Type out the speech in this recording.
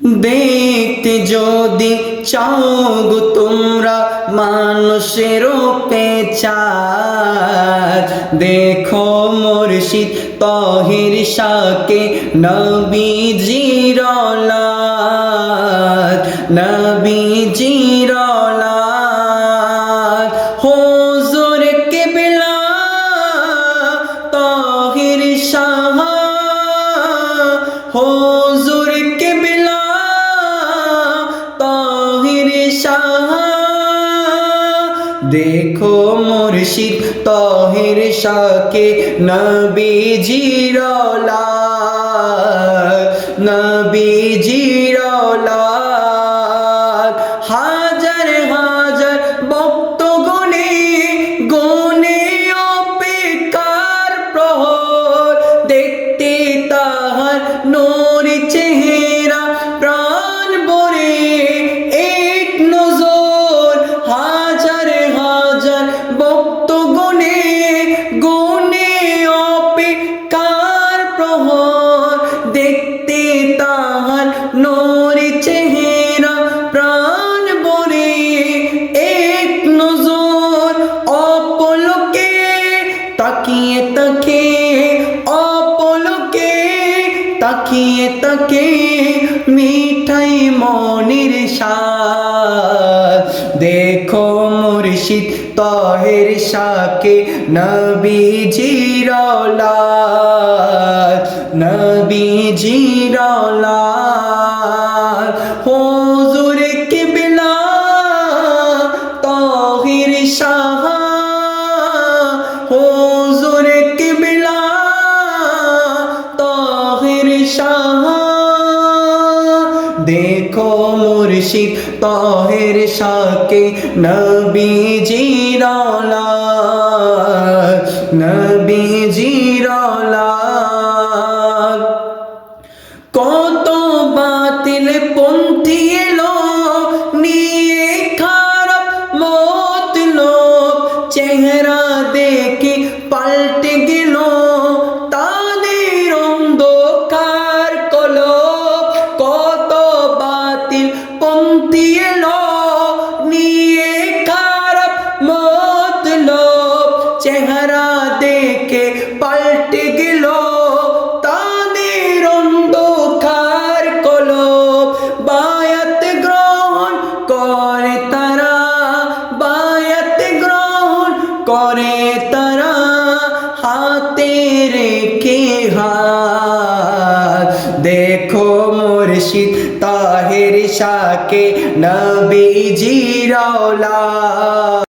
দেখতে যদি চাও গো তোমরা মানুষের পেঁচাদ, দেখো মুর্শিদ তাহির শাহকে নবীজির औलाद, নবীজির औलाद। হুজুর কিবলা তাহির শাহ, হুজুর কিবলা তাহির শাহ, দেখো মুর্শিদ তাহির শাহকে নবীজির औलाद, নবীজির औलाद। হাজার হাজার ভক্ত গণে গণে অপেক্ষার প্রহর, দেখতে তাহার নূরি চেহারা প্রাণ ভরে এক নজর। হাজার হাজার ভক্ত গণে গণে অপেক্ষার প্রহর, দেখতে তাহার নূরি চেহারা প্রাণ ভরে এক নজর। অপলকে তাকিয়ে তাকে, অপলকে তাকিয়ে তাকে মিঠাই মনের স্বাদ, দেখো মুর্শিদ তাহির শাহকে নবীজির औलाद, নবীজির औलाद। হুজুর কিবলা তাহির শাহ, হুজুর কিবলা তাহির শাহ, দেখো মুর্শিদ তাহির শাহকে নবীজির औलाद, নবীজির औलाद। কত বাতিল পন্থী এলো নিয়ে খারাপ মতলব, চেহারা দেখে পাল্টে গেল তাদের অন্ধকার কলব। কত বাতিল পন্থী এলো নিয়ে খারাপ মতলব, চেহারা দেখে পাল্টে গেল তাদের অন্ধকার কলব। বায়াত গ্রহণ করে তারা, বায়াত গ্রহণ করে তারা হাতে রেখে হাত, দেখো মুর্শিদ তাহির শাহকে নবীজির औलाद।